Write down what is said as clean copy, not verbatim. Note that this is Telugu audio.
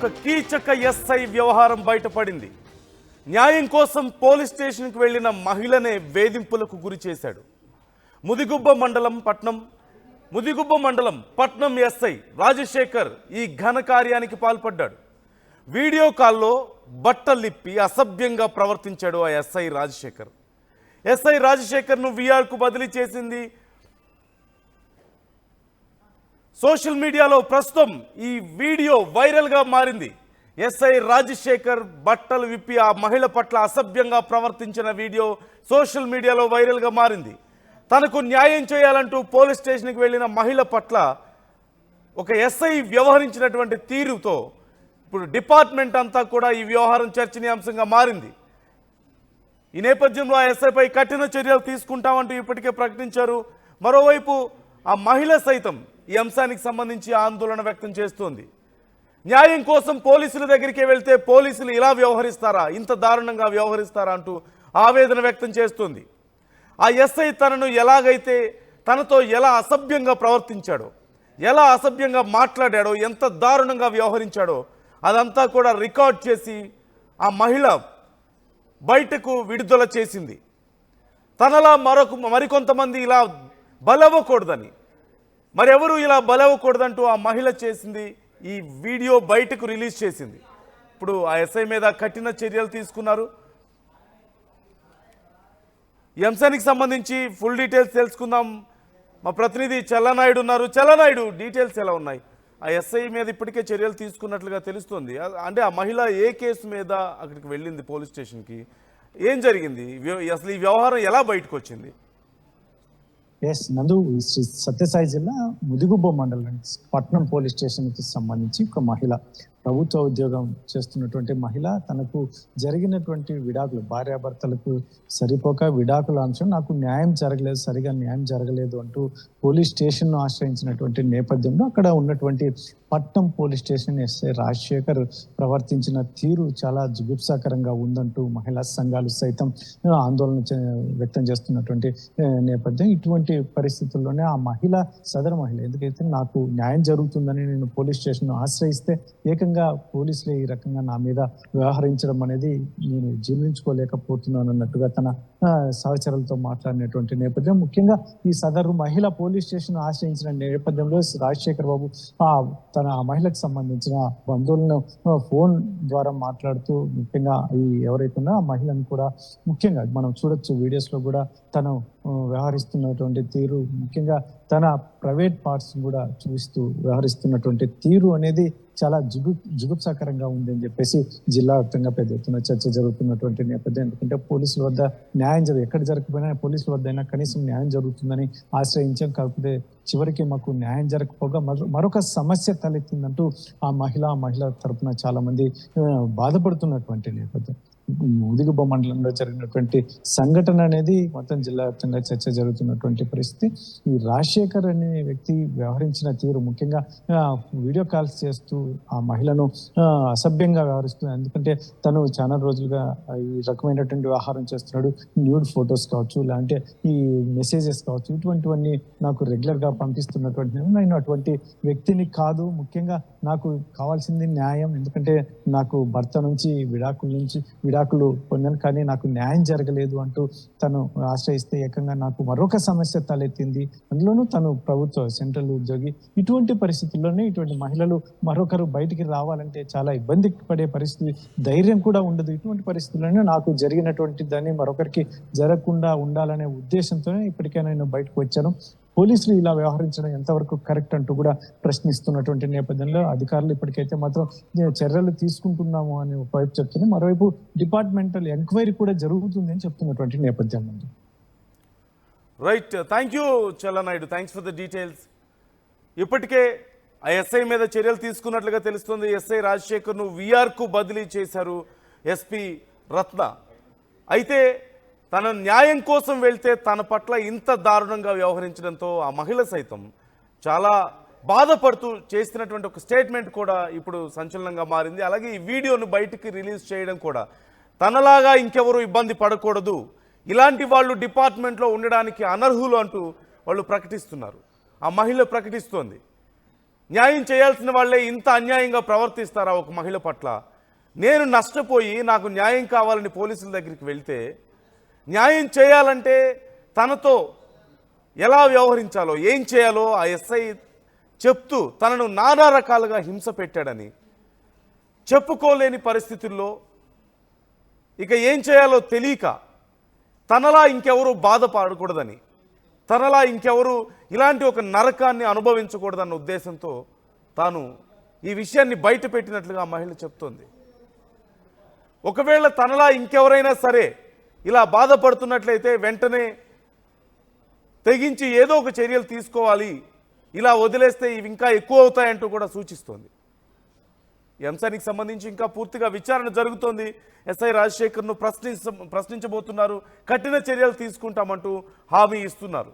ఒక కీచక ఎస్ఐ వ్యవహారం బయటపడింది. న్యాయం కోసం పోలీస్ స్టేషన్కి వెళ్లిన మహిళనే వేధింపులకు గురి చేశాడు. ముదిగుబ్బ మండలం పట్నం ఎస్ఐ రాజశేఖర్ ఈ ఘన కార్యానికి పాల్పడ్డాడు. వీడియో కాల్లో బట్టలిప్పి అసభ్యంగా ప్రవర్తించాడు ఆ ఎస్ఐ రాజశేఖర్. ఎస్ఐ రాజశేఖర్ను వీఆర్కు బదిలీ చేసింది సోషల్ మీడియాలో ప్రస్తుతం ఈ వీడియో వైరల్గా మారింది. ఎస్ఐ రాజశేఖర్ బట్టలు విప్పి ఆ మహిళ పట్ల అసభ్యంగా ప్రవర్తించిన వీడియో సోషల్ మీడియాలో వైరల్గా మారింది. తనకు న్యాయం చేయాలంటూ పోలీస్ స్టేషన్కి వెళ్ళిన మహిళ పట్ల ఒక ఎస్ఐ వ్యవహరించినటువంటి తీరుతో ఇప్పుడు డిపార్ట్మెంట్ అంతా కూడా ఈ వ్యవహారం చర్చనీయాంశంగా మారింది. ఈ నేపథ్యంలో ఆ ఎస్ఐపై కఠిన చర్యలు తీసుకుంటామంటూ ఇప్పటికే ప్రకటించారు. మరోవైపు ఆ మహిళ సైతం ఈ అంశానికి సంబంధించి ఆందోళన వ్యక్తం చేస్తోంది. న్యాయం కోసం పోలీసుల దగ్గరికి వెళ్తే పోలీసులు ఇలా వ్యవహరిస్తారా, ఇంత దారుణంగా వ్యవహరిస్తారా అంటూ ఆవేదన వ్యక్తం చేస్తుంది. ఆ ఎస్ఐ తనతో ఎలా అసభ్యంగా ప్రవర్తించాడో, ఎలా అసభ్యంగా మాట్లాడాడో, ఎంత దారుణంగా వ్యవహరించాడో అదంతా కూడా రికార్డ్ చేసి ఆ మహిళ బయటకు విడుదల చేసింది. తనలా మరికొంతమంది ఇలా బలవ్వకూడదని, మరెవరు ఇలా బలవ్వకూడదంటూ ఆ మహిళ చేసింది ఈ వీడియో బయటకు రిలీజ్ చేసింది. ఇప్పుడు ఆ ఎస్ఐ మీద కఠిన చర్యలు తీసుకున్నారు. ఈ అంశానికి సంబంధించి ఫుల్ డీటెయిల్స్ తెలుసుకుందాం. మా ప్రతినిధి చల్లనాయుడు ఉన్నారు. చల్లనాయుడు, డీటెయిల్స్ ఎలా ఉన్నాయి? ఆ ఎస్ఐ మీద ఇప్పటికే చర్యలు తీసుకున్నట్లుగా తెలుస్తుంది. అంటే ఆ మహిళ ఏ కేసు మీద అక్కడికి వెళ్ళింది పోలీస్ స్టేషన్కి? ఏం జరిగింది? అసలు ఈ వ్యవహారం ఎలా బయటకు వచ్చింది? నందు, శ్రీ సత్యసాయి జిల్లా ముదిగుబ్బ మండలం పట్నం పోలీస్ స్టేషన్ కి సంబంధించి ఒక మహిళ, ప్రభుత్వ ఉద్యోగం చేస్తున్నటువంటి మహిళ, తనకు జరిగినటువంటి విడాకులు, భార్యాభర్తలకు సరిపోక విడాకుల అంశం, నాకు సరిగా న్యాయం జరగలేదు అంటూ పోలీస్ స్టేషన్ను ఆశ్రయించినటువంటి నేపథ్యంలో అక్కడ ఉన్నటువంటి పట్నం పోలీస్ స్టేషన్ ఎస్ఐ రాజశేఖర్ ప్రవర్తించిన తీరు చాలా జుగుప్సాకరంగా ఉందంటూ మహిళా సంఘాలు సైతం ఆందోళన వ్యక్తం చేస్తున్నటువంటి నేపథ్యం. ఇటువంటి పరిస్థితుల్లోనే ఆ సదరు మహిళ ఎందుకైతే నాకు న్యాయం జరుగుతుందని నేను పోలీస్ స్టేషన్ ఆశ్రయిస్తే ఏకంగా పోలీసులు ఈ రకంగా నా మీద వ్యవహరించడం అనేది నేను జీర్ణించుకోలేకపోతున్నాను అన్నట్టుగా తన సహచరులతో మాట్లాడినటువంటి నేపథ్యం. ముఖ్యంగా ఈ సదరు మహిళ పోలీస్ స్టేషన్ ఆశ్రయించిన నేపథ్యంలో రాజశేఖర్ బాబు ఆ మహిళకు సంబంధించిన బంధువులను ఫోన్ ద్వారా మాట్లాడుతూ ముఖ్యంగా ఎవరైతే ఉన్నా ఆ మహిళను కూడా ముఖ్యంగా మనం చూడొచ్చు వీడియోస్ లో కూడా తను వ్యవహరిస్తున్నటువంటి తీరు, ముఖ్యంగా తన ప్రైవేట్ పార్ట్స్ కూడా చూపిస్తూ వ్యవహరిస్తున్నటువంటి తీరు అనేది చాలా జుగుప్సాకరంగా ఉంది అని చెప్పేసి జిల్లా వ్యాప్తంగా పెద్ద ఎత్తున చర్చ జరుగుతున్నటువంటి నేపథ్యం. ఎందుకంటే పోలీసుల వద్ద న్యాయం ఎక్కడ జరగకపోయినా పోలీసుల వద్ద అయినా కనీసం న్యాయం జరుగుతుందని ఆశ్రయించాం. కాకపోతే చివరికి మాకు న్యాయం జరగకపోగా మరొక సమస్య తలెత్తిందంటూ ఆ మహిళ తరపున చాలా మంది బాధపడుతున్నటువంటి నేపథ్యం. ముదిగుబ్బ మండలంలో జరిగినటువంటి సంఘటన అనేది మొత్తం జిల్లా వ్యాప్తంగా చర్చ జరుగుతున్నటువంటి పరిస్థితి. ఈ రాజశేఖర్ అనే వ్యక్తి వ్యవహరించిన తీరు, ముఖ్యంగా వీడియో కాల్స్ చేస్తూ ఆ మహిళను అసభ్యంగా వ్యవహరిస్తుంది. ఎందుకంటే తను చాలా రోజులుగా ఈ రకమైనటువంటి వ్యవహారం చేస్తున్నాడు. న్యూడ్ ఫొటోస్ కావచ్చు, లేదంటే ఈ మెసేజెస్ కావచ్చు, ఇటువంటివన్నీ నాకు రెగ్యులర్ గా పంపిస్తున్నటువంటి, నేను అటువంటి వ్యక్తిని కాదు. ముఖ్యంగా నాకు కావాల్సింది న్యాయం. ఎందుకంటే నాకు భర్త నుంచి విడాకులు పొందాను, కానీ నాకు న్యాయం జరగలేదు అంటూ తను ఆశ్రయిస్తే ఏకంగా నాకు మరొక సమస్య తలెత్తింది. అందులోనూ తను ప్రభుత్వ సెంట్రల్ ఉద్యోగి. ఇటువంటి పరిస్థితుల్లోనే ఇటువంటి మహిళలు మరొకరు బయటికి రావాలంటే చాలా ఇబ్బంది పడే పరిస్థితి, ధైర్యం కూడా ఉండదు. ఇటువంటి పరిస్థితుల్లోనే నాకు జరిగినటువంటి దాన్ని మరొకరికి జరగకుండా ఉండాలనే ఉద్దేశంతోనే ఇప్పటికే నేను బయటకు వచ్చాను. పోలీసులు ఇలా వ్యవహరించడం ఎంతవరకు కరెక్ట్ అంటూ కూడా ప్రశ్నిస్తున్నటువంటి నేపథ్యంలో అధికారులు ఇప్పటికైతే మాత్రం చర్యలు తీసుకుంటున్నాము అని ఒకవైపు చెప్తుంది, మరోవైపు డిపార్ట్మెంటల్ ఎంక్వైరీ కూడా జరుగుతుంది అని చెప్తున్నటువంటి నేపథ్యం ఉంది. Right, thank you Challanaidu, thanks for the details. ఇప్పటికే ఆ ఎస్ఐ మీద చర్యలు తీసుకున్నట్లుగా తెలుస్తుంది. ఎస్ఐ రాజశేఖర్ను వీఆర్కు బదిలీ చేశారు ఎస్పీ రత్న. అయితే తన న్యాయం కోసం వెళ్తే తన పట్ల ఇంత దారుణంగా వ్యవహరించడంతో ఆ మహిళ సైతం చాలా బాధపడుతూ చేసినటువంటి ఒక స్టేట్మెంట్ కూడా ఇప్పుడు సంచలనంగా మారింది. అలాగే ఈ వీడియోను బయటికి రిలీజ్ చేయడం కూడా, తనలాగా ఇంకెవరు ఇబ్బంది పడకూడదు, ఇలాంటి వాళ్ళు డిపార్ట్మెంట్లో ఉండడానికి అనర్హులు అంటూ వాళ్ళు ప్రకటిస్తున్నారు. ఆ మహిళ ప్రకటిస్తోంది. న్యాయం చేయాల్సిన వాళ్ళే ఇంత అన్యాయంగా ప్రవర్తిస్తారా ఒక మహిళ పట్ల? నేను నష్టపోయి నాకు న్యాయం కావాలని పోలీసుల దగ్గరికి వెళ్తే న్యాయం చేయాలంటే తనతో ఎలా వ్యవహరించాలో ఏం చేయాలో ఆ ఎస్ఐ చెప్తూ తనను నానా రకాలుగా హింస పెట్టాడని, చెప్పుకోలేని పరిస్థితుల్లో ఇక ఏం చేయాలో తెలియక తనలా ఇంకెవరు బాధపడకూడదని, తనలా ఇంకెవరు ఇలాంటి ఒక నరకాన్ని అనుభవించకూడదన్న ఉద్దేశంతో తాను ఈ విషయాన్ని బయట పెట్టినట్లుగా ఆ మహిళ చెప్తోంది. ఒకవేళ తనలా ఇంకెవరైనా సరే ఇలా బాధపడుతున్నట్లయితే వెంటనే తెగించి ఏదో ఒక చర్యలు తీసుకోవాలి, ఇలా వదిలేస్తే ఇవి ఇంకా ఎక్కువ అవుతాయంటూ కూడా సూచిస్తోంది. ఈ అంశానికి సంబంధించి ఇంకా పూర్తిగా విచారణ జరుగుతోంది. ఎస్ఐ రాజశేఖర్ను ప్రశ్నించబోతున్నారు, కఠిన చర్యలు తీసుకుంటామంటూ హామీ ఇస్తున్నారు.